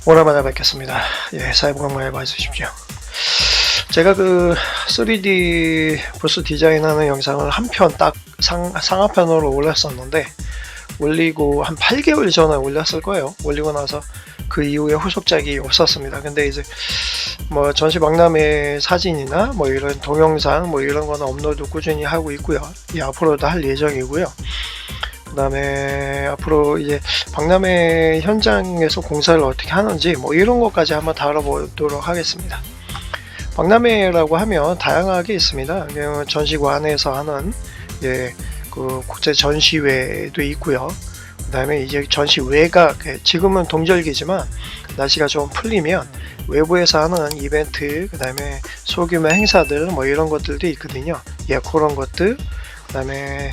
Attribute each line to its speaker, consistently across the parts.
Speaker 1: 오랜만에 뵙겠습니다. 예, 새해 복 많이 받으십시오. 제가 그 3D 부스 디자인하는 영상을 한 편 딱 상하편으로 올렸었는데, 올리고 한 8개월 전에 올렸을 거예요. 올리고 나서 그 이후에 후속작이 없었습니다. 근데 이제 뭐 전시 박람회 사진이나 뭐 이런 동영상 뭐 이런 거는 업로드 꾸준히 하고 있고요. 예, 앞으로도 할 예정이고요. 그 다음에 앞으로 이제 박람회 현장에서 공사를 어떻게 하는지 뭐 이런 것까지 한번 다뤄보도록 하겠습니다. 박람회라고 하면 다양하게 있습니다. 전시관에서 하는 그 국제 전시회도 있고요. 그 다음에 이제 전시회가 지금은 동절기지만 날씨가 좀 풀리면 외부에서 하는 이벤트, 그 다음에 소규모 행사들 뭐 이런 것들도 있거든요. 예, 그런 것들. 그 다음에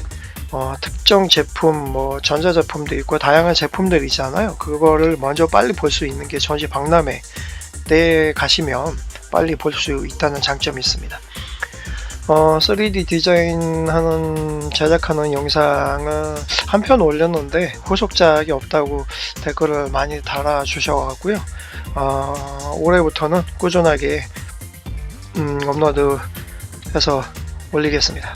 Speaker 1: 특정 제품, 뭐 전자제품도 있고 다양한 제품들이 있잖아요. 그거를 먼저 빨리 볼 수 있는 게 전시 박람회 때 가시면 빨리 볼 수 있다는 장점이 있습니다. 3D 디자인하는 제작하는 영상은 한 편 올렸는데 후속작이 없다고 댓글을 많이 달아주셔가지고요. 올해부터는 꾸준하게 업로드해서 올리겠습니다.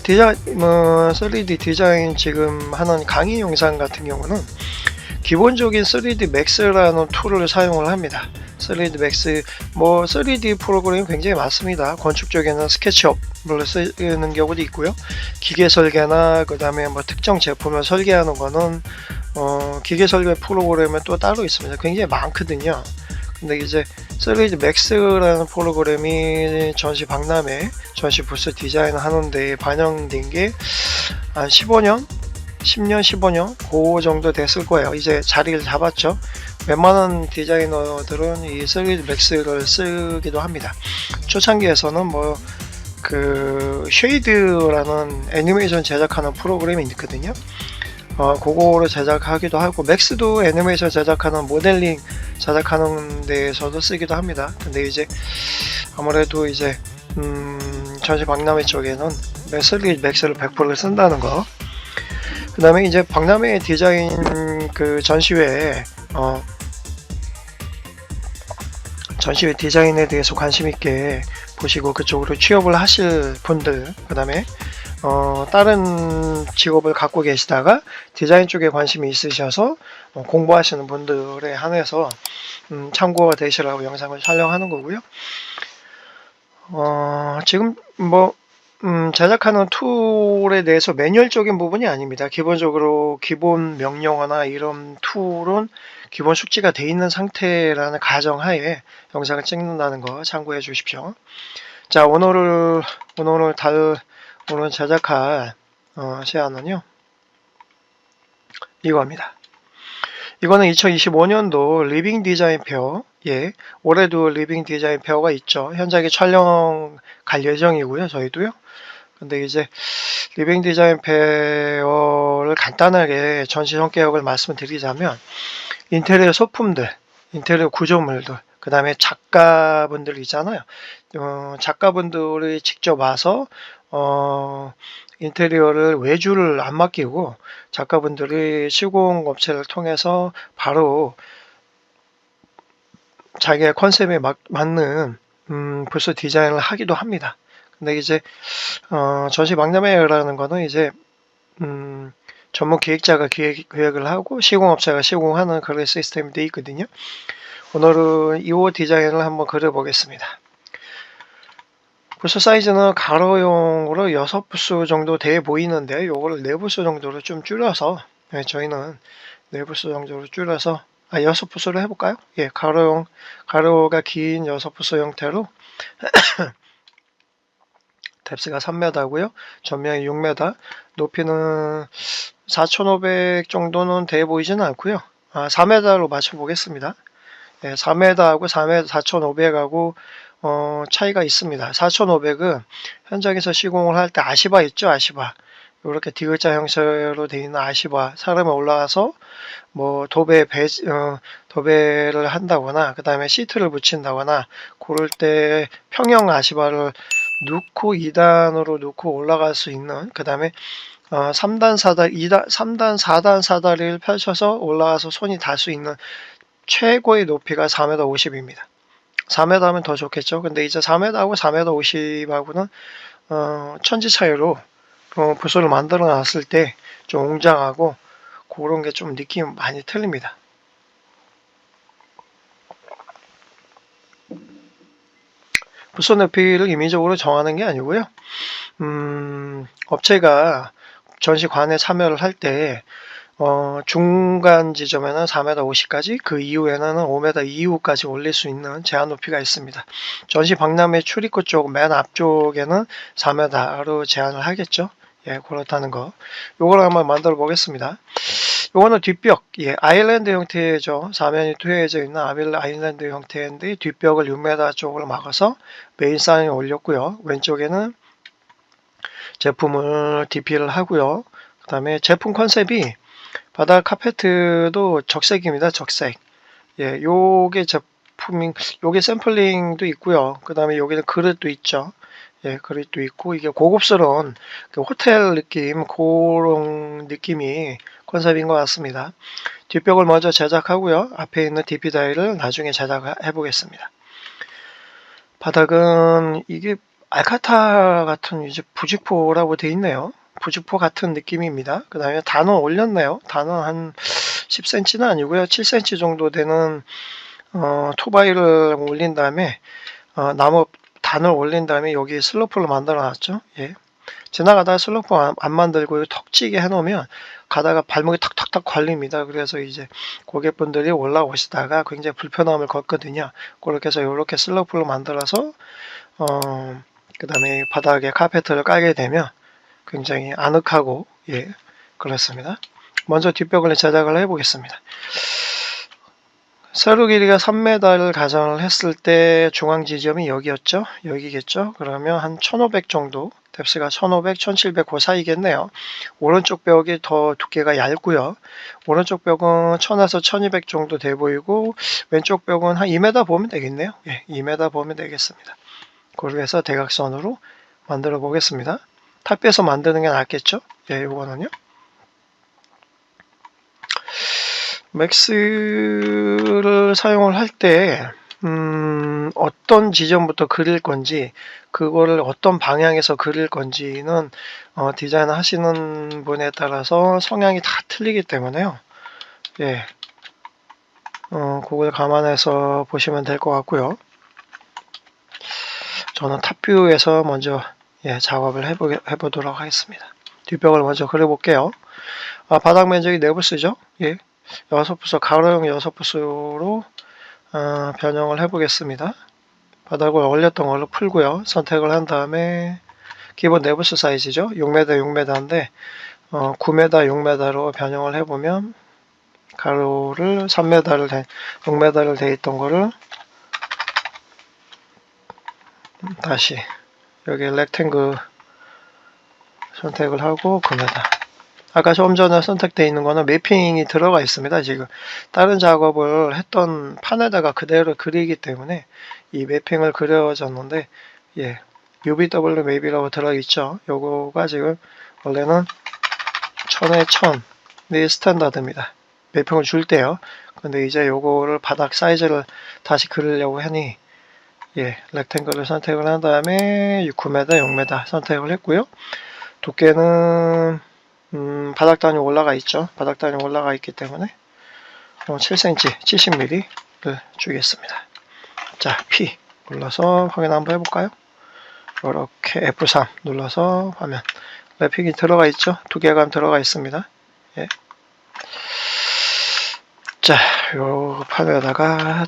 Speaker 1: 3D 디자인 지금 하는 강의 영상 같은 경우는 기본적인 3D Max라는 툴을 사용을 합니다. 3D Max, 뭐 3D 프로그램이 굉장히 많습니다. 건축 쪽에는 스케치업을 쓰는 경우도 있고요. 기계 설계나 그 다음에 뭐 특정 제품을 설계하는 거는 기계 설계 프로그램은 또 따로 있습니다. 굉장히 많거든요. 근데 이제 3D Max라는 프로그램이 전시 박람회, 전시 부스 디자인 하는데 반영된 게 한 15년, 10년, 15년 그 정도 됐을 거예요. 이제 자리를 잡았죠. 웬만한 디자이너들은 이 3D Max를 쓰기도 합니다. 초창기에서는 뭐 그 쉐이드라는 애니메이션 제작하는 프로그램이 있거든요. 그거를 제작하기도 하고, 맥스도 애니메이션 제작하는 모델링 제작하는 데에서도 쓰기도 합니다. 근데 이제 아무래도 이제 전시 박람회 쪽에는 3D Max를 100% 쓴다는 거. 그 다음에 이제 박람회 디자인 그 전시회 디자인에 대해서 관심 있게 보시고 그쪽으로 취업을 하실 분들, 그 다음에 다른 직업을 갖고 계시다가 디자인 쪽에 관심이 있으셔서 공부하시는 분들에 한해서 참고가 되시라고 영상을 촬영하는 거고요. 지금 뭐 제작하는 툴에 대해서 매뉴얼적인 부분이 아닙니다. 기본적으로 기본 명령어나 이런 툴은 기본 숙지가 되어 있는 상태라는 가정하에 영상을 찍는다는 거 참고해 주십시오. 자, 오늘 제작할 시안은요, 이거입니다. 이거는 2025년도 리빙 디자인 페어, 예, 올해도 리빙 디자인 페어가 있죠. 현장에 촬영 갈 예정이고요, 저희도요. 근데 이제 리빙 디자인 페어를 간단하게 전시 성격을 말씀드리자면, 인테리어 소품들, 인테리어 구조물들, 그 다음에 작가분들 있잖아요. 작가분들이 직접 와서 인테리어를 외주를 안 맡기고 작가분들이 시공업체를 통해서 바로 자기의 컨셉에 맞는 부스 디자인을 하기도 합니다. 근데 이제 전시 박람회라는 거는 이제 전문 기획자가 기획을 하고 시공업체가 시공하는 그런 시스템이 되어 있거든요. 오늘은 이 디자인을 한번 그려보겠습니다. 부스 사이즈는 가로용으로 6부스 정도 돼 보이는데, 요거를 4부스 정도로 좀 줄여서, 저희는 4부스 정도로 줄여서 6부스로 해볼까요? 예, 가로가 긴 6부스 형태로 뎁스가 3m고요. 전면이 6m, 높이는 4,500 정도는 돼 보이지는 않고요. 4m로 맞춰 보겠습니다. 4m하고 4,500하고 차이가 있습니다. 4,500은 현장에서 시공을 할 때 아시바 있죠, 아시바. 이렇게 D자 형태로 되어 있는 아시바, 사람이 올라와서 뭐 도배를 한다거나 그 다음에 시트를 붙인다거나 그럴 때 평형 아시바를 넣고 2단으로 넣고 올라갈 수 있는, 그 다음에 3단, 4단, 2단, 3단, 4단, 4다리를 펼쳐서 올라가서 손이 닿을 수 있는 최고의 높이가 4m 50입니다. 4m 하면 더 좋겠죠. 근데 이제 4m하고 4m 50하고는 천지 차이로 부스를 만들어 놨을 때 좀 웅장하고 그런 게 좀 느낌이 많이 틀립니다. 부스 높이를 임의적으로 정하는 게 아니고요. 업체가 전시관에 참여를 할 때 중간 지점에는 4m 50까지, 그 이후에는 5m 이후까지 올릴 수 있는 제한 높이가 있습니다. 전시 박람회 출입구 쪽 맨 앞쪽에는 4m로 제한을 하겠죠. 예, 그렇다는 거. 요걸 한번 만들어 보겠습니다. 요거는 뒷벽, 예, 아일랜드 형태죠. 사면이 투여해져 있는 아일랜드 형태인데 뒷벽을 6m 쪽으로 막아서 메인 사인을 올렸고요. 왼쪽에는 제품을 DP를 하고요. 그 다음에 제품 컨셉이 바닥 카페트도 적색입니다. 적색. 예, 요게 제품인, 요게 샘플링도 있고요. 그 다음에 여기는 그릇도 있죠. 예, 그릇도 있고, 이게 고급스러운 그 호텔 느낌, 그런 느낌이 컨셉인 것 같습니다. 뒷벽을 먼저 제작하고요. 앞에 있는 DP 다이를 나중에 제작해 보겠습니다. 바닥은 이게 알카타 같은 이제 부직포라고 되어 있네요. 부직포 같은 느낌입니다. 그 다음에 단원 올렸네요. 단원 한 10cm는 아니고요. 7cm 정도 되는 투바이를 올린 다음에 나무 단을 올린 다음에 여기 슬로프를 만들어 놨죠. 예. 지나가다가 슬로프 안 만들고 턱 찌게 해놓으면 가다가 발목이 탁탁탁 걸립니다. 그래서 이제 고객분들이 올라오시다가 굉장히 불편함을 겪거든요. 그렇게 해서 이렇게 슬로프를 만들어서 그 다음에 바닥에 카페트를 깔게 되면 굉장히 아늑하고, 예, 그렇습니다. 먼저 뒷벽을 제작을 해 보겠습니다. 세로 길이가 3m를 가정을 했을 때 중앙 지점이 여기였죠. 여기겠죠. 그러면 한 1500 정도, 뎁스가 1500, 1700 그 사이겠네요. 오른쪽 벽이 더 두께가 얇고요. 오른쪽 벽은 1000에서 1200 정도 돼 보이고 왼쪽 벽은 한 2m 보면 되겠네요. 예, 2m 보면 되겠습니다. 그렇게 해서 대각선으로 만들어 보겠습니다. 탑에서 만드는 게 낫겠죠. 예, 요거는요. 맥스를 사용을 할 때 어떤 지점부터 그릴 건지, 그거를 어떤 방향에서 그릴 건지는 디자인 하시는 분에 따라서 성향이 다 틀리기 때문에요. 예, 그걸 감안해서 보시면 될 것 같고요. 저는 탑뷰에서 먼저, 예, 작업을 해보도록 하겠습니다. 뒷벽을 먼저 그려볼게요. 바닥 면적이 4부스죠. 예, 6부스, 가로형 6부스로 변형을 해보겠습니다. 바닥을 올렸던 걸로 풀고요. 선택을 한 다음에 기본 내부스 사이즈죠. 6m, 6m인데 9m, 6m로 변형을 해보면 가로를 6m를 돼 있던 거를 다시 여기 렉탱글 선택을 하고 9m. 아까 좀 전에 선택되어 있는 거는 매핑이 들어가 있습니다. 지금 다른 작업을 했던 판에다가 그대로 그리기 때문에 이 매핑을 그려졌는데, 예, UVW 맵이라고 들어있죠. 요거가 지금 원래는 1000에 1000이 스탠다드입니다. 매핑을 줄 때요. 근데 이제 요거를 바닥 사이즈를 다시 그리려고 하니, 예, 렉탱글을 선택을 한 다음에 9m, 6m 선택을 했고요. 두께는 바닥 단위 올라가 있죠. 바닥 단위 올라가 있기 때문에 7cm, 70mm를 주겠습니다. 자, P 눌러서 확인 한번 해볼까요? 이렇게 F3 눌러서 화면 랩핑이 들어가 있죠. 두께감 들어가 있습니다. 예. 자, 요 판에다가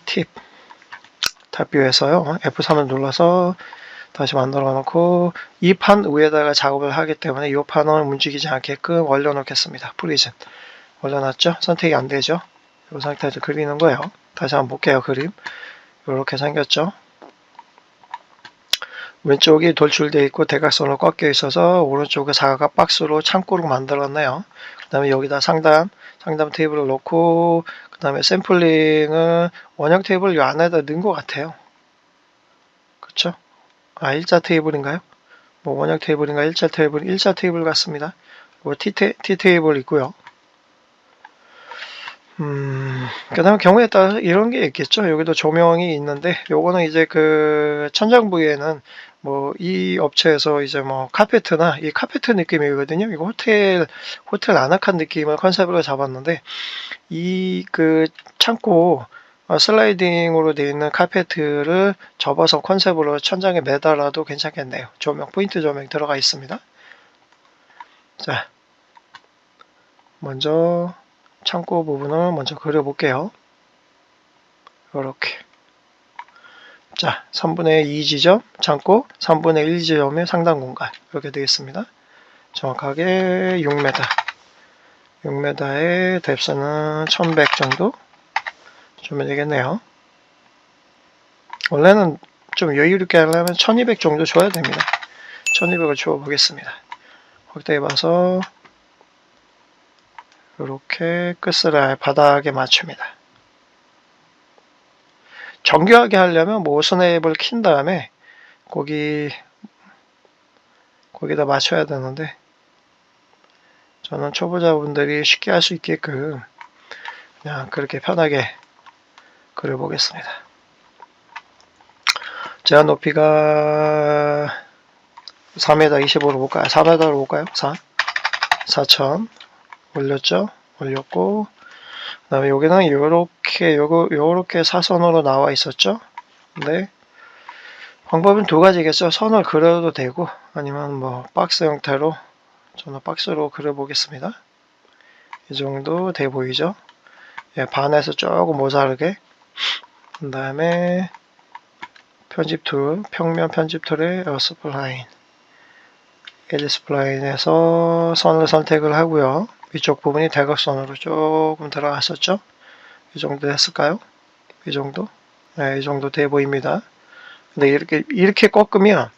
Speaker 1: 탑뷰에서요 F3을 눌러서 다시 만들어 놓고 이 판 위에다가 작업을 하기 때문에 이 판은 움직이지 않게끔 올려 놓겠습니다. 프리즌 올려놨죠. 선택이 안 되죠. 이 상태에서 그리는 거예요. 다시 한번 볼게요. 그림 이렇게 생겼죠. 왼쪽이 돌출되어 있고 대각선으로 꺾여 있어서 오른쪽에 사각 박스로 창고로 만들었네요. 그 다음에 여기다 상담 테이블을 놓고 그 다음에 샘플링을 원형 테이블 이 안에다 넣은 것 같아요. 그쵸? 일자 테이블인가요? 뭐 원형 테이블인가 일자 테이블 같습니다. T테이블 있고요. 그 다음에 경우에 따라 이런 게 있겠죠. 여기도 조명이 있는데, 요거는 이제 그 천장 부위에는 뭐 이 업체에서 이제 뭐 카페트나 이 카페트 느낌이거든요. 이거 호텔 아늑한 느낌을 컨셉으로 잡았는데, 이 그 창고 슬라이딩으로 되어 있는 카페트를 접어서 컨셉으로 천장에 매달아도 괜찮겠네요. 조명, 포인트 조명 들어가 있습니다. 자, 먼저 창고 부분을 먼저 그려볼게요. 이렇게. 자, 3분의 2 지점 창고, 3분의 1 지점의 상단 공간 이렇게 되겠습니다. 정확하게 6m. 6m의 뎁스는 1100 정도 주면 되겠네요. 원래는 좀 여유있게 하려면 1200 정도 줘야 됩니다. 1200을 줘 보겠습니다. 확대해 봐서 이렇게 끝을 바닥에 맞춥니다. 정교하게 하려면 모스냅을 킨 다음에 거기다 맞춰야 되는데, 저는 초보자분들이 쉽게 할 수 있게끔 그냥 그렇게 편하게 그려보겠습니다. 제한 높이가 4m 25로 볼까요? 4m로 볼까요? 4,000 올렸죠? 올렸고, 그 다음에 여기는 요렇게 사선으로 나와 있었죠? 근데 방법은 두 가지겠죠. 선을 그려도 되고, 아니면 뭐 박스 형태로, 저는 박스로 그려보겠습니다. 이 정도 돼 보이죠? 예, 반에서 조금 모자르게. 그 다음에 편집 툴, 평면 편집 툴에 스플라인, 에지 스플라인에서 선을 선택을 하고요. 위쪽 부분이 대각선으로 조금 들어갔었죠? 이 정도 됐을까요? 이 정도? 네, 이 정도 돼 보입니다. 근데 이렇게 꺾으면,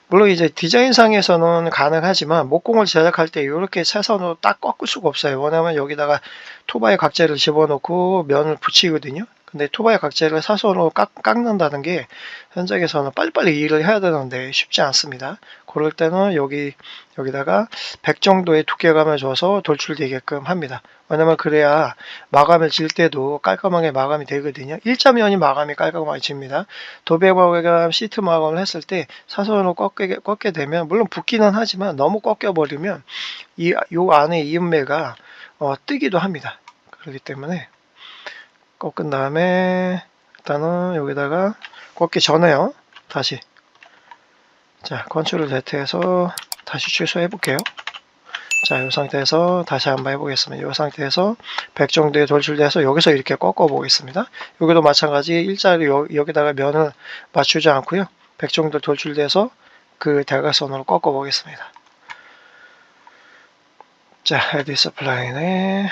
Speaker 1: 물론 이제 디자인상에서는 가능하지만 목공을 제작할 때 이렇게 세선으로 딱 꺾을 수가 없어요. 왜냐면 여기다가 토바이 각재를 집어넣고 면을 붙이거든요. 근데 토바이 각재를 사선으로 깎는다는 게 현장에서는 빨리빨리 일을 해야 되는데 쉽지 않습니다. 그럴 때는 여기다가 100 정도의 두께감을 줘서 돌출되게끔 합니다. 왜냐면 그래야 마감을 질 때도 깔끔하게 마감이 되거든요. 일자면이 마감이 깔끔하게 집니다. 도배 마감, 시트 마감을 했을 때 사선으로 꺾게 되면, 물론 붓기는 하지만 너무 꺾여버리면 요 안에 이음매가 뜨기도 합니다. 그렇기 때문에 꺾은 다음에 일단은 여기다가 꺾기 전에요. 다시 자, 컨트롤 Z해서 다시 취소해 볼게요. 자, 이 상태에서 다시 한번 해보겠습니다. 이 상태에서 100 정도에 돌출돼서 여기서 이렇게 꺾어 보겠습니다. 여기도 마찬가지 일자로 여기다가 면을 맞추지 않고요. 100 정도 돌출돼서 그 대각선으로 꺾어 보겠습니다. 자, 에디 스플라인에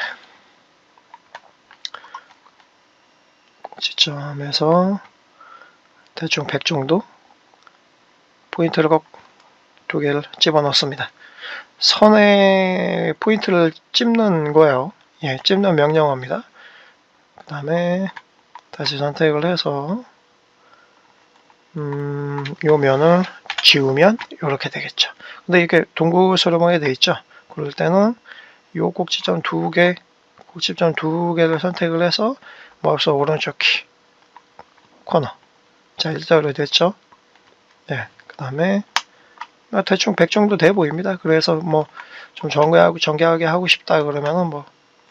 Speaker 1: 지점에서 대충 100 정도 포인트를 두 개를 집어 넣습니다. 선에 포인트를 찝는 거예요. 예, 찝는 명령어입니다. 그 다음에 다시 선택을 해서 요 면을 지우면 이렇게 되겠죠. 근데 이렇게 동구스름하게 되어 있죠. 그럴 때는 요 꼭지점 두 개를 선택을 해서 마우스 오른쪽 키 코너. 자, 일자로 됐죠. 네, 그 다음에 대충 100 정도 돼 보입니다. 그래서 뭐 좀 정교하게 하고 싶다 그러면은 뭐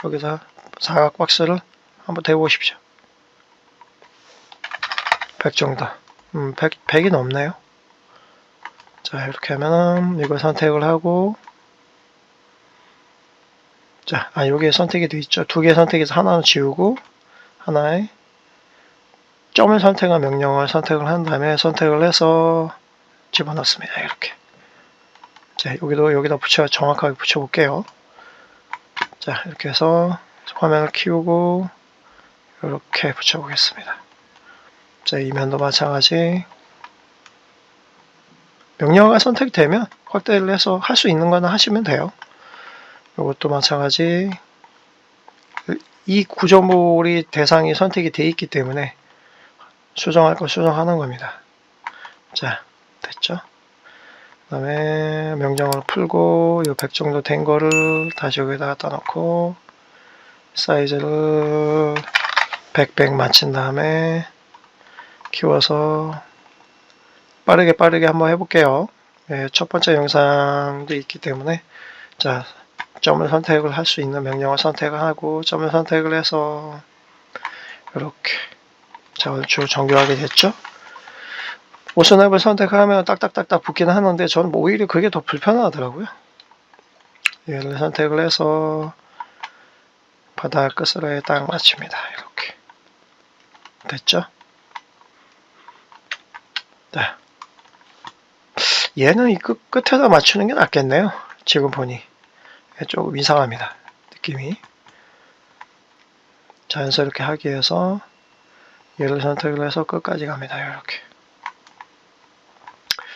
Speaker 1: 여기서 사각 박스를 한번 대 보십시오. 100 정도. 100이 넘네요. 자, 이렇게 하면은 이걸 선택을 하고, 자, 여기에 선택이 되어 있죠. 두 개 선택해서 하나는 지우고 하나에 점을 선택한 명령을 선택을 한 다음에 선택을 해서 집어넣습니다. 이렇게. 자, 여기다 정확하게 붙여볼게요. 자, 이렇게 해서 화면을 키우고 이렇게 붙여보겠습니다. 자, 이 면도 마찬가지. 명령어가 선택되면 확대를 해서 할 수 있는 거는 하시면 돼요. 이것도 마찬가지. 이 구조물이 대상이 선택이 되어 있기 때문에 수정할 거 수정하는 겁니다. 자, 됐죠? 다음에 명령어를 풀고 요 100 정도 된 거를 다시 여기다 갖다 놓고 사이즈를 100 맞춘 다음에 키워서 빠르게 한번 해볼게요. 예, 첫 번째 영상도 있기 때문에 자, 점을 선택을 할 수 있는 명령어 선택을 하고 점을 선택을 해서 이렇게 자, 얼추 정교하게 됐죠? 오스냅을 선택하면 딱딱딱딱 붙기는 하는데 저는 오히려 그게 더 불편하더라고요. 얘를 선택을 해서 바닥 끝으로 딱 맞춥니다. 이렇게 됐죠? 네. 얘는 이 끝에다 맞추는 게 낫겠네요. 지금 보니 조금 이상합니다. 느낌이. 자연스럽게 하기 위해서 얘를 선택을 해서 끝까지 갑니다. 이렇게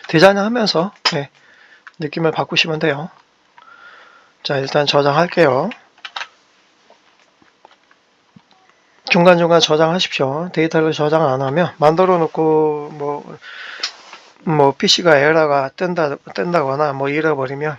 Speaker 1: 디자인을 하면서 네, 느낌을 바꾸시면 돼요. 자, 일단 저장할게요. 중간중간 저장하십시오. 데이터를 저장 안 하면 만들어 놓고 뭐 PC가 에러가 뜬다거나 뭐 잃어버리면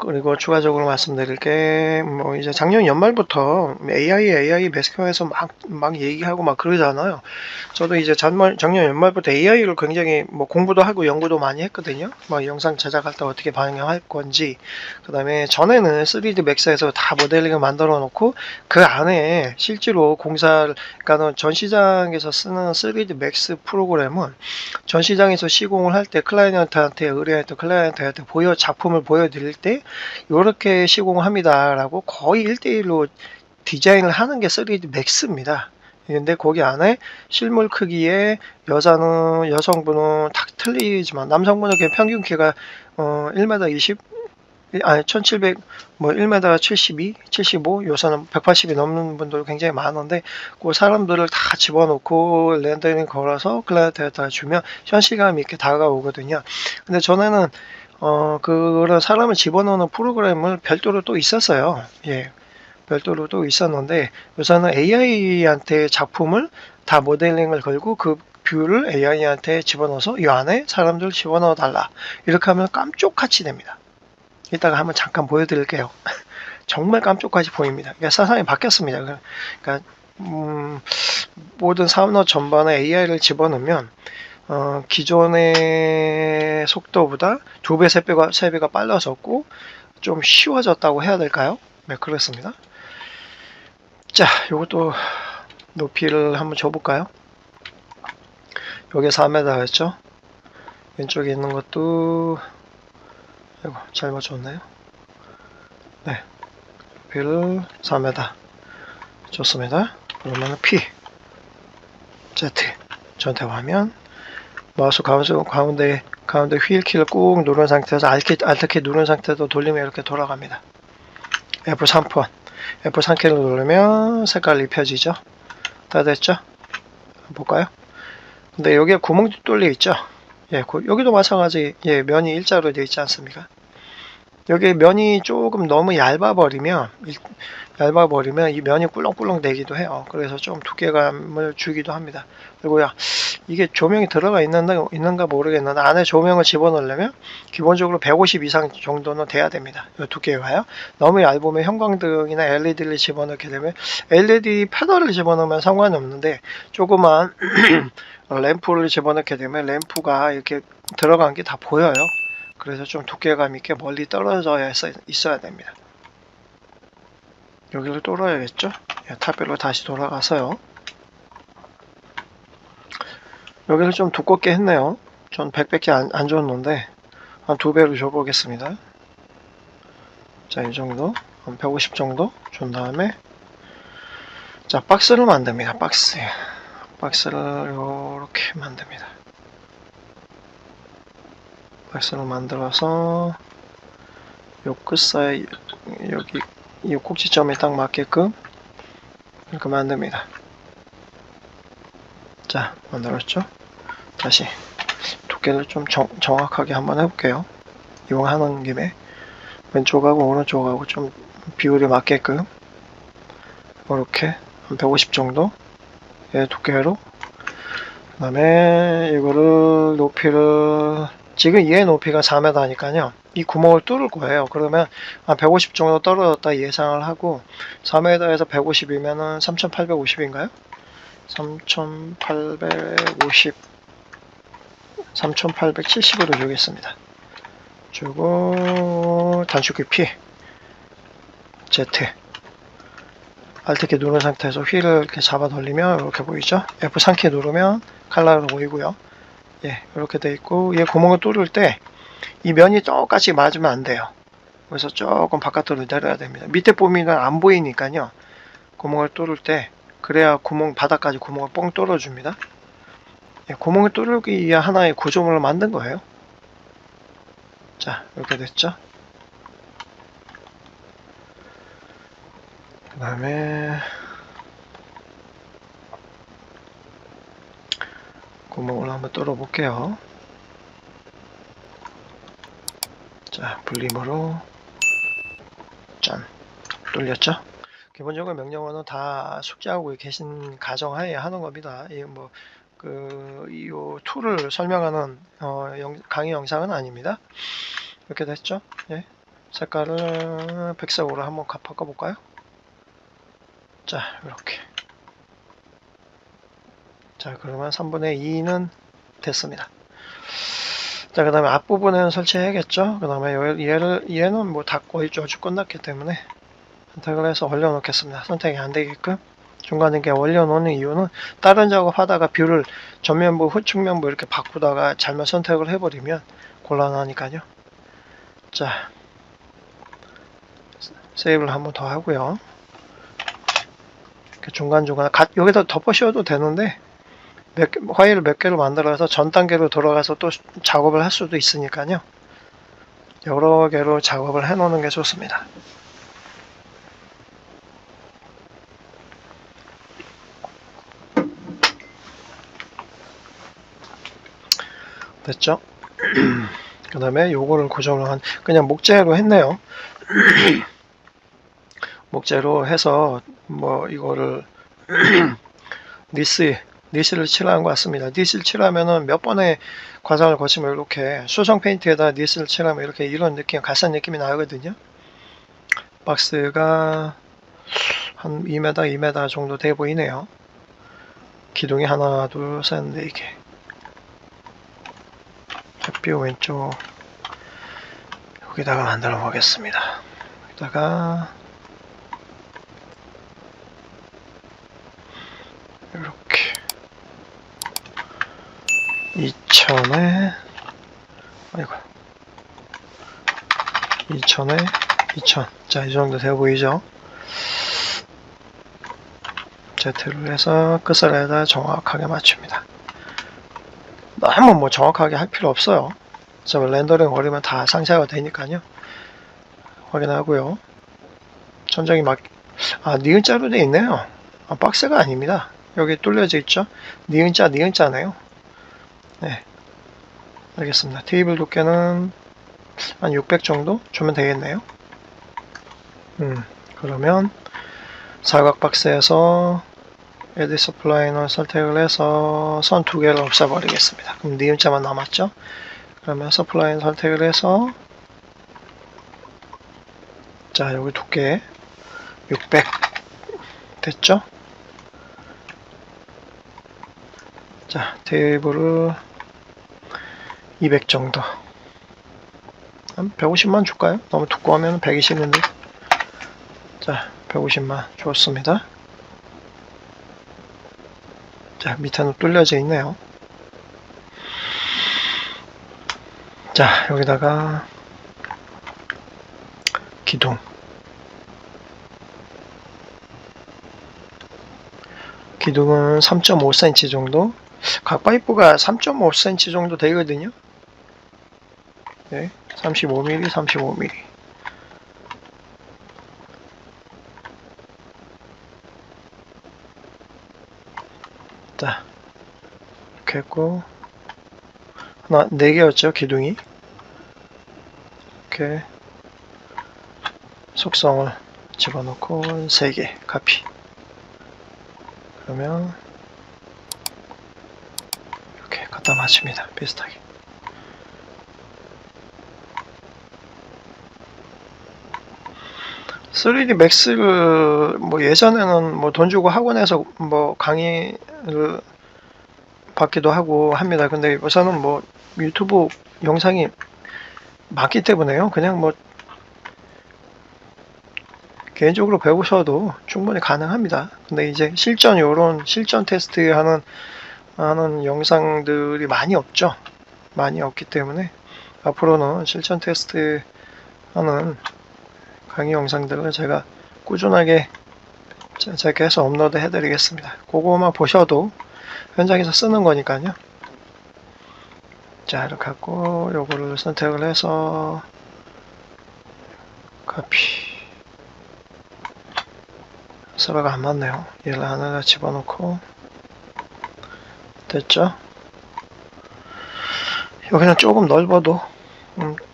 Speaker 1: 그리고 추가적으로 말씀드릴 게 뭐 이제 작년 연말부터 AI 매스컴에서 막 얘기하고 막 그러잖아요. 저도 이제 작년 연말부터 AI를 굉장히 뭐 공부도 하고 연구도 많이 했거든요. 뭐 영상 제작할 때 어떻게 반영할 건지, 그다음에 전에는 3D 맥스에서 다 모델링을 만들어 놓고 그 안에 실제로 공사를, 그러니까 전 시장에서 쓰는 3D 맥스 프로그램은 전 시장에서 시공을 할 때 클라이언트한테 의뢰했던 클라이언트한테 작품을 보여드릴 때 이렇게 시공합니다 라고 거의 1대1로 디자인을 하는 게 3D 맥스입니다. 근데 거기 안에 실물 크기에 여성분은 다 틀리지만 남성분은 평균 키가 1m 20 아니 1700 뭐 1m 72, 75 요새는 180이 넘는 분들 굉장히 많은데 그 사람들을 다 집어넣고 렌더링 걸어서 클라이언트에다 주면 현실감 있게 다가오거든요. 근데 전에는 그런 사람을 집어넣는 프로그램을 별도로 또 있었어요. 예. 별도로 또 있었는데 요새는 AI한테 작품을 다 모델링을 걸고 그 뷰를 AI한테 집어넣어서 이 안에 사람들 집어넣어 달라. 이렇게 하면 깜쪽같이 됩니다. 이따가 한번 잠깐 보여드릴게요. 정말 깜쪽같이 보입니다. 그러니까 세상이 바뀌었습니다. 그러니까 모든 산업 전반에 AI를 집어넣으면 기존의 속도보다 2배, 3배가 빨라졌고 좀 쉬워졌다고 해야 될까요? 네, 그렇습니다. 자, 요것도 높이를 한번 줘볼까요? 요게 4m였죠? 왼쪽에 있는 것도 아이고, 잘못 줬네요. 네, 높이를 4m 좋습니다. 그러면 P Z 전체 화면 마우스 가운데 휠키를 꾹 누른 상태에서 Alt키 누른 상태에서 돌리면 이렇게 돌아갑니다. F3키를 누르면 색깔이 입혀지죠. 다 됐죠? 볼까요? 근데 여기에 구멍도 뚫려 있죠. 예, 여기도 마찬가지. 예, 면이 일자로 되어 있지 않습니까? 여기 면이 조금 너무 얇아버리면 이 면이 꿀렁꿀렁 되기도 해요. 그래서 좀 두께감을 주기도 합니다. 그리고요, 이게 조명이 들어가 있는가 모르겠는데 안에 조명을 집어넣으려면 기본적으로 150 이상 정도는 돼야 됩니다. 이 두께가요. 너무 얇으면 형광등이나 LED를 집어넣게 되면 LED 패널을 집어넣으면 상관이 없는데 조그만 램프를 집어넣게 되면 램프가 이렇게 들어간 게 다 보여요. 그래서 좀 두께감 있게 멀리 떨어져 있어야 됩니다. 여기를 뚫어야겠죠? 탑별로 다시 돌아가서요. 여기를 좀 두껍게 했네요. 전 100밖에 안 줬는데 한 2배로 줘보겠습니다. 자, 이 정도, 한 150 정도 준 다음에 자, 박스를 만듭니다. 박스를 이렇게 만듭니다. 박스를 만들어서 요 끝 사이 여기 이 꼭지점에 딱 맞게끔 이렇게 만듭니다. 자, 만들었죠? 다시 두께를 좀 정확하게 한번 해볼게요. 이용하는 김에 왼쪽하고 오른쪽하고 좀 비율에 맞게끔 이렇게 한 150 정도 얘 두께로. 그 다음에 이거를 높이를, 지금 얘 높이가 4m니까요 이 구멍을 뚫을 거예요. 그러면 한 150 정도 떨어졌다 예상을 하고, 4m에서 150이면은 3850인가요? 3850, 3870으로 주겠습니다. 주고 단축키 P, Z, Alt키 누른 상태에서 휠을 이렇게 잡아 돌리면 이렇게 보이죠? F3키 누르면 칼라로 보이고요. 예, 이렇게 돼 있고, 얘 구멍을 뚫을 때 이 면이 똑같이 맞으면 안 돼요. 그래서 조금 바깥으로 내려야 됩니다. 밑에 보면 안 보이니까요. 구멍을 뚫을 때 그래야 구멍 바닥까지 구멍을 뻥 뚫어줍니다. 예, 구멍을 뚫기 위한 하나의 구조물을 만든 거예요. 자, 이렇게 됐죠? 그 다음에 구멍을 한번 뚫어 볼게요. 자, 분리모로 짠, 뚫렸죠? 기본적으로 명령어는 다 숙지하고 계신 가정하에 하는 겁니다. 이 뭐 이 툴을 설명하는 강의 영상은 아닙니다. 이렇게 됐죠? 예. 색깔을 백색으로 한번 바꿔볼까요? 자, 이렇게. 자, 그러면 3분의 2는 됐습니다. 자, 그 다음에 앞부분에는 설치해야겠죠? 그 다음에 얘는 뭐 다 거의 아주 끝났기 때문에 선택을 해서 올려놓겠습니다. 선택이 안 되게끔. 중간에 이렇게 올려놓는 이유는 다른 작업하다가 뷰를 전면부, 후측면부 이렇게 바꾸다가 잘못 선택을 해버리면 곤란하니까요. 자, 세이브를 한번 더 하고요. 이렇게 중간중간 여기다 덮어 씌워도 되는데 파일을 몇 개로 만들어서 전 단계로 들어가서 또 작업을 할 수도 있으니까요. 여러 개로 작업을 해 놓는 게 좋습니다. 됐죠? 그 다음에 요거를 고정을 그냥 목재로 했네요. 목재로 해서 뭐 이거를 니스를 칠하는 것 같습니다. 니스를 칠하면은 몇 번의 과정을 거치면 이렇게 수성 페인트에다 니스를 칠하면 이렇게 이런 느낌, 갈색 느낌이 나거든요. 박스가 한 2m, 2m 정도 돼 보이네요. 기둥이 하나, 둘, 셋, 4개. 햇뷰 왼쪽 여기다가 만들어 보겠습니다. 여기다가 이렇게 2000에 아이고 2000에 2000. 자, 이 정도 되어 보이죠? Z를 해서 끝선에다 정확하게 맞춥니다. 너무 뭐 정확하게 할 필요 없어요. 저 렌더링 어리면 다 상쇄가 되니까요. 확인하고요. 천장이 니은자로 되어 있네요. 박스가 아닙니다. 여기 뚫려져 있죠? 니은자네요. 네. 알겠습니다. 테이블 두께는 한 600 정도 주면 되겠네요. 그러면 사각 박스에서 에디 서플라이너 선택을 해서 선 2개를 없애버리겠습니다. 그럼 니은자만 남았죠? 그러면 서플라이너 선택을 해서 자, 여기 두께 600 됐죠? 자, 테이블을 200 정도, 한 150만 줄까요? 너무 두꺼우면 120인데 자, 150만 좋습니다. 자, 밑에는 뚫려져 있네요. 자, 여기다가 기둥은 3.5cm 정도, 각 파이프가 3.5cm 정도 되거든요. 네, 35mm. 자, 이렇게 했고, 4개였죠, 기둥이. 이렇게 속성을 집어넣고 3개 카피. 그러면 갖다 맞춥니다. 비슷하게. (3D 맥스를) 뭐 예전에는 뭐 돈 주고 학원에서 뭐 강의를 받기도 하고 합니다. 근데 요새는 뭐 유튜브 영상이 많기 때문에요. 그냥 뭐 개인적으로 배우셔도 충분히 가능합니다. 근데 이제 요런 실전 테스트 하는 영상들이 많이 없죠. 많이 없기 때문에 앞으로는 실전 테스트 하는 강의 영상들을 제가 꾸준하게 제가 해서 업로드 해드리겠습니다. 그거만 보셔도 현장에서 쓰는 거니까요. 자, 이렇게 갖고 요거를 선택을 해서 카피. 서로가 안 맞네요. 얘를 하나 집어넣고 됐죠? 여기는 조금 넓어도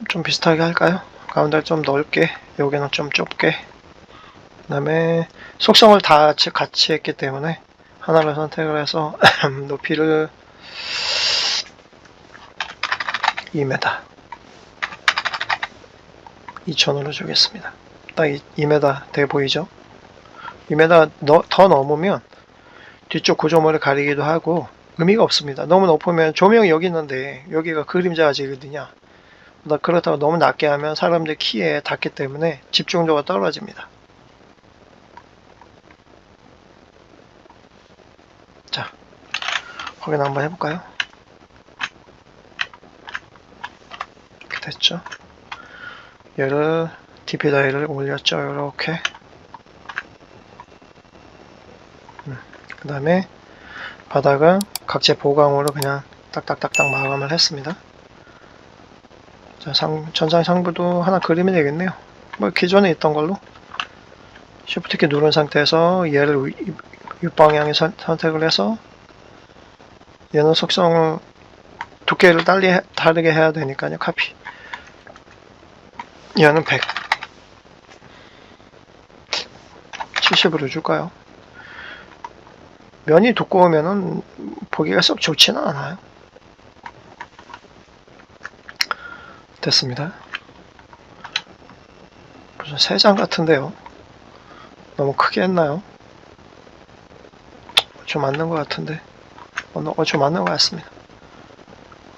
Speaker 1: 좀 비슷하게 할까요? 가운데를 좀 넓게, 여기는 좀 좁게. 그 다음에 속성을 다 같이 했기 때문에 하나를 선택을 해서 높이를 2m 2000으로 주겠습니다. 딱 2m 돼 보이죠? 2m 더 넘으면 뒤쪽 구조물을 가리기도 하고 의미가 없습니다. 너무 높으면 조명이 여기 있는데 여기가 그림자가 지거든요. 그렇다고 너무 낮게 하면 사람들 키에 닿기 때문에 집중도가 떨어집니다. 자, 확인 한번 해볼까요? 이렇게 됐죠? 얘를 DP 다이를 올렸죠. 이렇게. 그 다음에 바닥은 각재 보강으로 그냥 딱딱딱딱 마감을 했습니다. 자, 전장 상부도 하나 그리면 되겠네요. 뭐 기존에 있던 걸로 Shift 키 누른 상태에서 얘를 윗방향에 선택을 해서 얘는 속성을 두께를 다르게 해야 되니까요. 카피. 얘는 100 70으로 줄까요? 면이 두꺼우면은 보기가 썩 좋지는 않아요. 됐습니다. 무슨 3장 같은데요. 너무 크게 했나요? 좀 맞는 것 같은데. 좀 맞는 것 같습니다.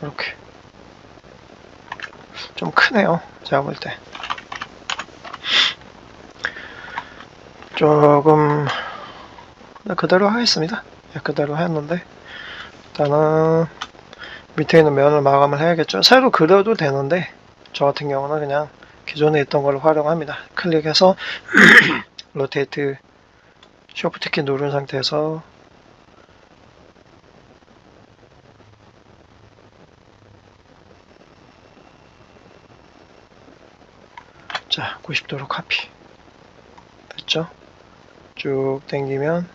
Speaker 1: 이렇게. 좀 크네요. 제가 볼 때. 조금 그대로 하겠습니다. 그대로 했는데 일단은 밑에 있는 면을 마감을 해야겠죠. 새로 그려도 되는데 저 같은 경우는 그냥 기존에 있던 걸 활용합니다. 클릭해서 로테이트 Shift 키 누른 상태에서 자 90도로 카피 됐죠? 쭉 당기면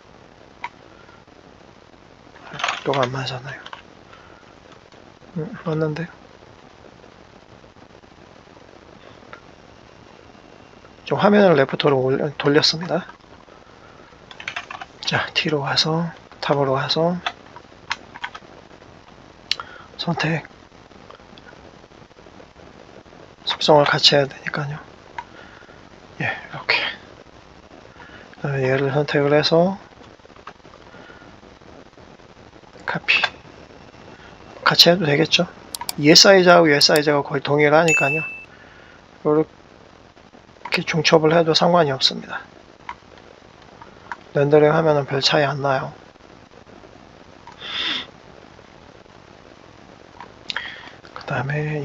Speaker 1: 각도가 안 맞잖아요. 맞는데 좀 화면을 레프트로 돌렸습니다. 자 T로 가서 탑으로 가서 선택 속성을 같이 해야 되니까요. 예, 이렇게 얘를 선택을 해서 카피 같이 해도 되겠죠. 얘 사이즈하고 얘 사이즈가 거의 동일하니까요. 이렇게 중첩을 해도 상관이 없습니다. 렌더링 하면은 별 차이 안 나요. 그 다음에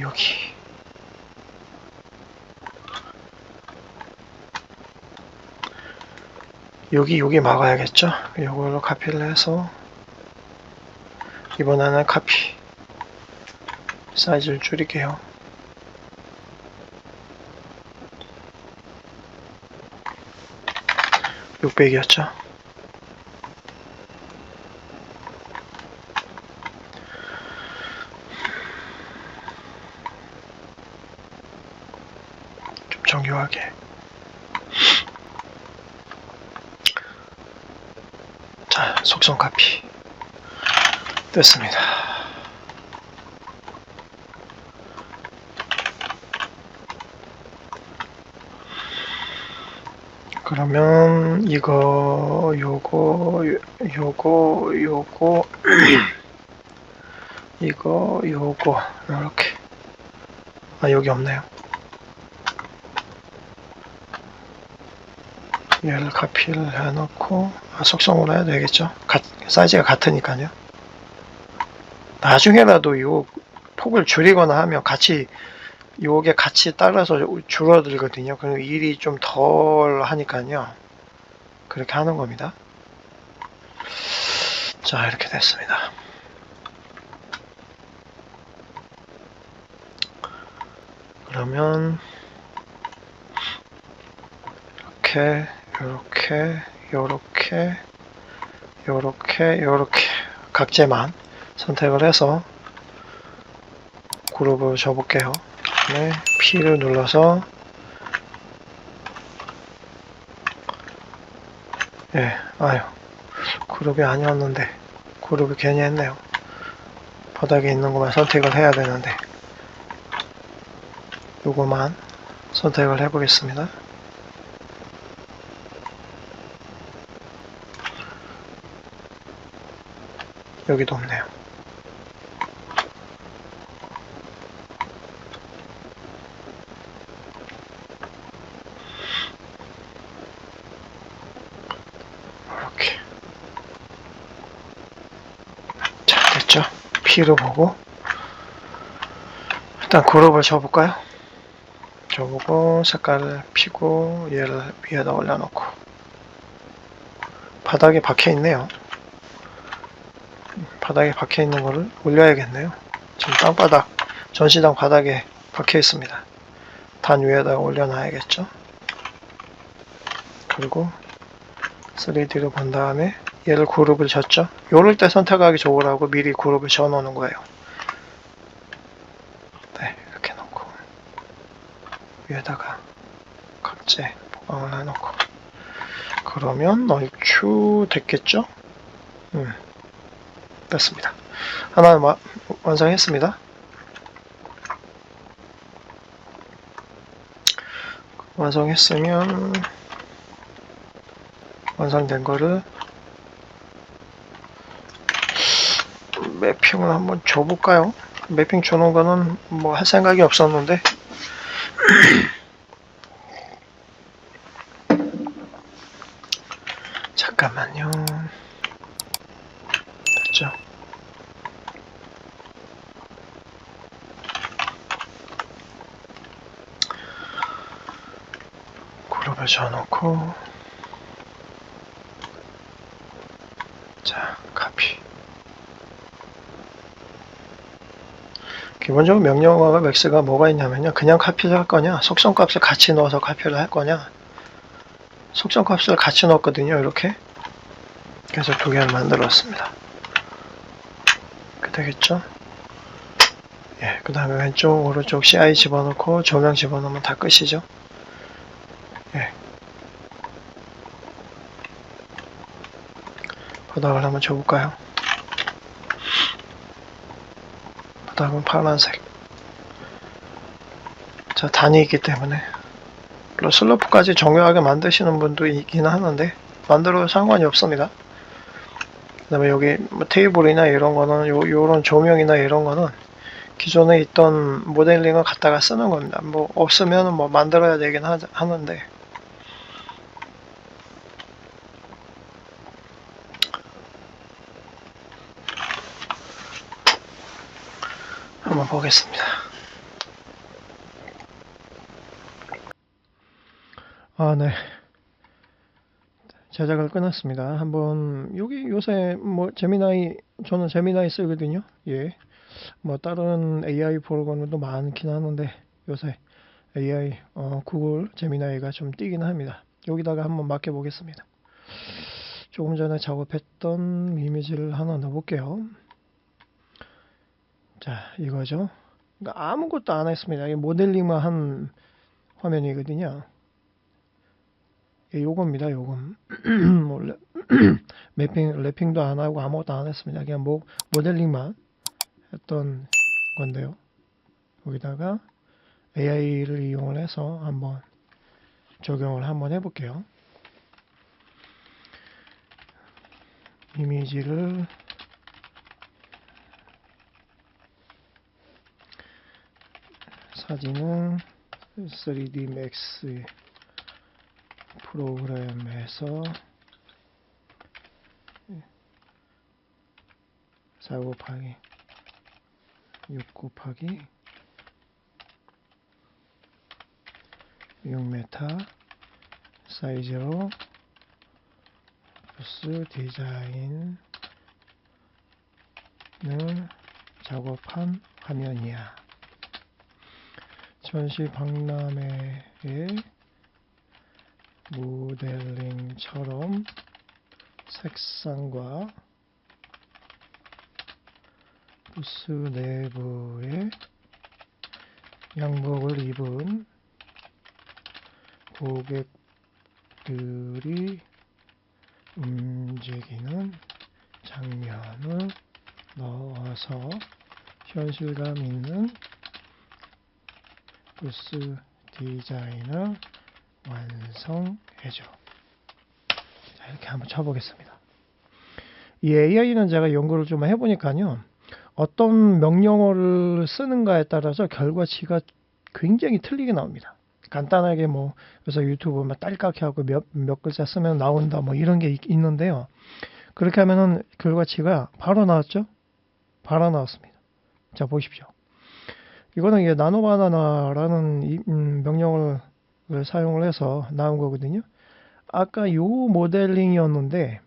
Speaker 1: 여기 막아야겠죠. 이걸로 카피를 해서 이번에는 카피 사이즈를 줄일게요. (600이었죠) 좀 정교하게. 자, 속성 카피 됐습니다. 그러면 이거 요거 이거 요거 이렇게. 여기 없네요. 얘를 카피를 해놓고 속성으로 해야 되겠죠. 사이즈가 같으니까요. 나중에라도 요 폭을 줄이거나 하면 같이 요게 같이 따라서 줄어들거든요. 그럼 일이 좀 덜 하니까요. 그렇게 하는 겁니다. 자, 이렇게 됐습니다. 그러면 요렇게 각재만 선택을 해서 그룹을 줘볼게요. 네, P를 눌러서 그룹이 아니었는데 그룹을 괜히 했네요. 바닥에 있는 것만 선택을 해야 되는데 요거만 선택을 해 보겠습니다. 여기도 없네요. 이렇게. 자, 됐죠? P를 보고 일단 그룹을 줘볼까요? 줘보고 색깔을 피고 얘를 위에다 올려놓고 바닥에 박혀있네요. 바닥에 박혀있는 거를 올려야겠네요. 지금 땅바닥 전시장 바닥에 박혀있습니다. 단 위에다가 올려놔야겠죠. 그리고 3D로 본 다음에 얘를 그룹을 줬죠. 요럴 때 선택하기 좋으라고 미리 그룹을 줘 놓는 거예요. 네, 이렇게 놓고 위에다가 각재 보강을 해놓고 그러면 얼추 됐겠죠? 됐습니다. 하나 완성했습니다. 완성했으면 완성된 거를 매핑을 한번 줘볼까요? 매핑 주는 거는 뭐 할 생각이 없었는데 잠깐만요. 됐죠? 그룹을 줘놓고 자, 카피. 기본적으로 명령어가 맥스가 뭐가 있냐면요. 그냥 카피를 할 거냐, 속성값을 같이 넣어서 카피를 할 거냐. 속성값을 같이 넣었거든요. 이렇게. 그래서 두 개를 만들었습니다. 그렇게 되겠죠? 예, 그 다음에 왼쪽, 오른쪽 CI 집어넣고 조명 집어넣으면 다 끝이죠. 예. 바닥을 한번 줘볼까요? 바닥은 파란색. 자, 단이 있기 때문에 물론 슬로프까지 정교하게 만드시는 분도 있긴 하는데 만들어도 상관이 없습니다. 그 다음에 여기 뭐 테이블이나 이런 거는 요런 조명이나 이런 거는 기존에 있던 모델링을 갖다가 쓰는 겁니다. 뭐 없으면 뭐 만들어야 되긴 하는데 한번 보겠습니다. 네. 제작을 끊었습니다. 한번 여기 요새 뭐 제미나이 저는 제미나이 쓰거든요. 예. 뭐 다른 AI 프로그램도 많긴 하는데 요새 AI 구글 제미나이가 좀 뛰긴 합니다. 여기다가 한번 맡겨 보겠습니다. 조금 전에 작업했던 이미지를 하나 넣어볼게요. 자, 이거죠. 그러니까 아무것도 안 했습니다. 이 모델링만 한 화면이거든요. 예, 요겁니다. 요금. 뭐 랩핑도 안 하고 아무것도 안 했습니다. 그냥 모델링만 했던 건데요. 여기다가 AI를 이용을 해서 한번 적용을 한번 해볼게요. 이미지를 사진은 3D Max 프로그램에서 4 곱하기 6 곱하기 6m 사이즈로 부스 디자인을 작업한 화면이야. 전시 박람회의 모델링처럼 색상과 부스 내부에 양복을 입은 고객들이 움직이는 장면을 넣어서 현실감 있는 부스 디자인을 완성해줘. 자, 이렇게 한번 쳐보겠습니다. 이 AI는 제가 연구를 좀 해보니까요, 어떤 명령어를 쓰는가에 따라서 결과치가 굉장히 틀리게 나옵니다. 간단하게 뭐 그래서 유튜브 막 딸깍이 하고 몇 글자 쓰면 나온다 뭐 이런 게 있는데요. 그렇게 하면은 결과치가 바로 나왔죠? 바로 나왔습니다. 자, 보십시오. 이거는 이게 나노바나나라는 명령을 사용을 해서 나온 거거든요. 아까 요 모델링이었는데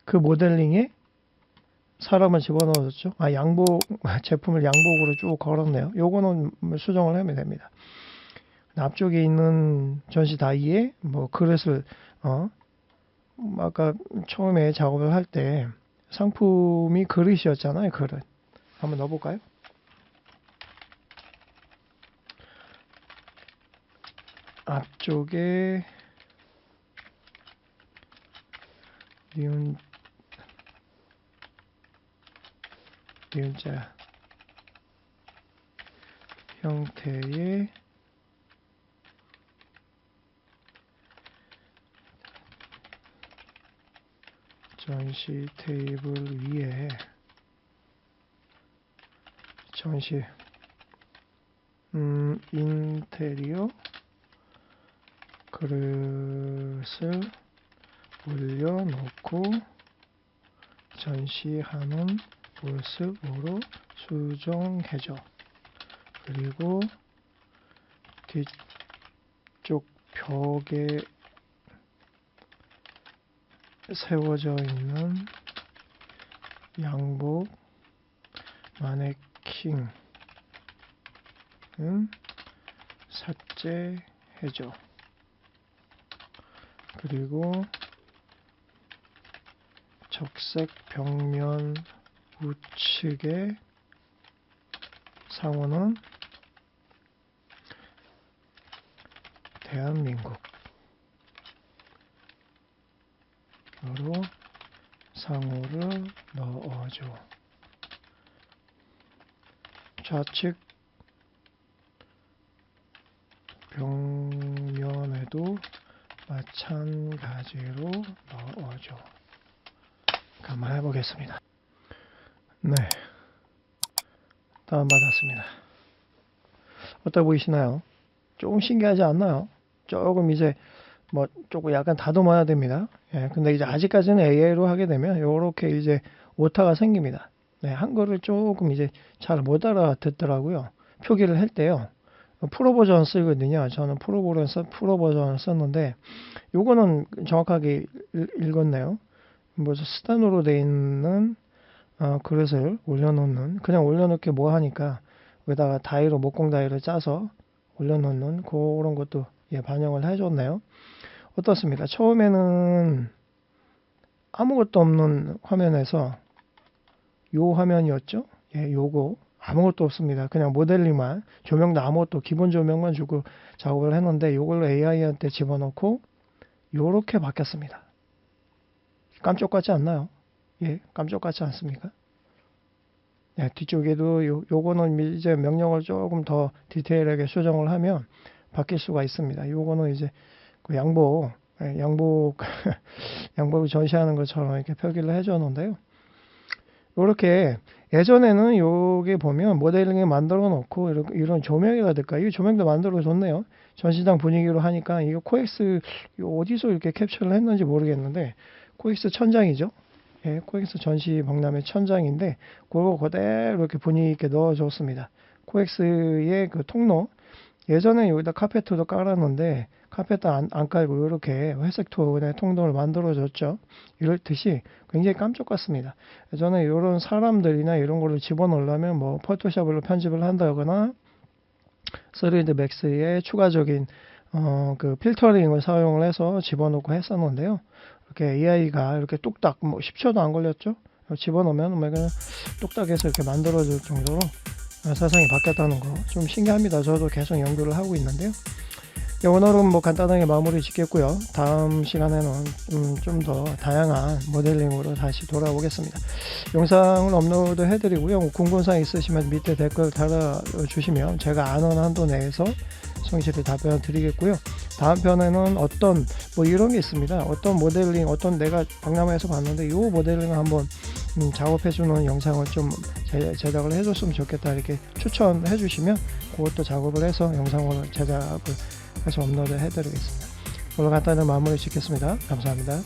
Speaker 1: 그 모델링에 사람을 집어넣었죠. 양복 제품을 양복으로 쭉 걸었네요. 요거는 수정을 하면 됩니다. 앞쪽에 있는 전시 다이에 뭐 그릇을 아까 처음에 작업을 할 때 상품이 그릇이었잖아요. 그릇 한번 넣어볼까요? 앞쪽에 니은자 형태의 전시 테이블 위에 전시 인테리어 그릇을 올려놓고 전시하는 모습으로 수정해줘. 그리고 뒤쪽 벽에 세워져 있는 양복 마네킹은 삭제해줘. 그리고 적색 벽면 우측의 상호는 대한민국으로 상호를 넣어줘. 좌측 벽면에도 마찬가지로 넣어줘. 한번 해보겠습니다. 네, 다운받았습니다. 어떠 보이시나요? 조금 신기하지 않나요? 조금 이제 뭐 조금 약간 다듬어야 됩니다. 예, 근데 이제 아직까지는 AI로 하게 되면 이렇게 이제 오타가 생깁니다. 네, 한글을 조금 이제 잘 못 알아듣더라고요. 표기를 할 때요. 프로 버전 쓰거든요. 저는 프로 버전을 썼는데 요거는 정확하게 읽었네요. 뭐 스탄으로 돼 있는 그릇을 올려놓는, 그냥 올려놓게 뭐 하니까 여기다가 다이로 목공 다이를 짜서 올려놓는 그런 것도 반영을 해줬네요. 어떻습니까? 처음에는 아무것도 없는 화면에서 요 화면이었죠. 요거 아무것도 없습니다. 그냥 모델링만, 조명도 아무것도 기본 조명만 주고 작업을 했는데 요걸로 AI한테 집어넣고 요렇게 바뀌었습니다. 깜짝같지 않나요? 깜짝같지 않습니까? 뒤쪽에도 요거는 이제 명령을 조금 더 디테일하게 수정을 하면 바뀔 수가 있습니다. 요거는 이제 그 양복 양복 양복을 전시하는 것처럼 이렇게 표기를 해줬는데요. 이렇게 예전에는 요게 보면 모델링에 만들어 놓고 이런 조명이라든가 이 조명도 만들어 줬네요. 전시장 분위기로 하니까 이거 코엑스 어디서 이렇게 캡처를 했는지 모르겠는데 코엑스 천장이죠. 예, 코엑스 전시 박람회 천장인데 그거 그대로 이렇게 분위기 있게 넣어줬습니다. 코엑스의 그 통로 예전에 여기다 카페트도 깔았는데 카페트 안 깔고 이렇게 회색 톤의 통로를 만들어줬죠. 이럴 듯이 굉장히 깜짝 같습니다. 예전에 이런 사람들이나 이런 거를 집어넣으려면 뭐 포토샵으로 편집을 한다거나 3D 맥스에 추가적인 그 필터링을 사용을 해서 집어넣고 했었는데요. 이렇게 AI가 이렇게 뚝딱 뭐 10초도 안 걸렸죠. 집어넣으면 뭐 그냥 뚝딱해서 이렇게 만들어줄 정도로 세상이 바뀌었다는 거 좀 신기합니다. 저도 계속 연구를 하고 있는데요. 오늘은 뭐 간단하게 마무리 짓겠고요. 다음 시간에는 좀 더 다양한 모델링으로 다시 돌아오겠습니다. 영상을 업로드 해드리고요. 궁금사항 있으시면 밑에 댓글 달아주시면 제가 아는 한도 내에서 성실히 답변 드리겠고요. 다음 편에는 어떤 뭐 이런 게 있습니다. 어떤 모델링, 어떤 내가 박람회에서 봤는데 이 모델링을 한번 작업해주는 영상을 좀 제작을 해줬으면 좋겠다 이렇게 추천해 주시면 그것도 작업을 해서 영상을 제작을 해서 업로드 해드리겠습니다. 오늘 간단히 마무리 짓겠습니다. 감사합니다.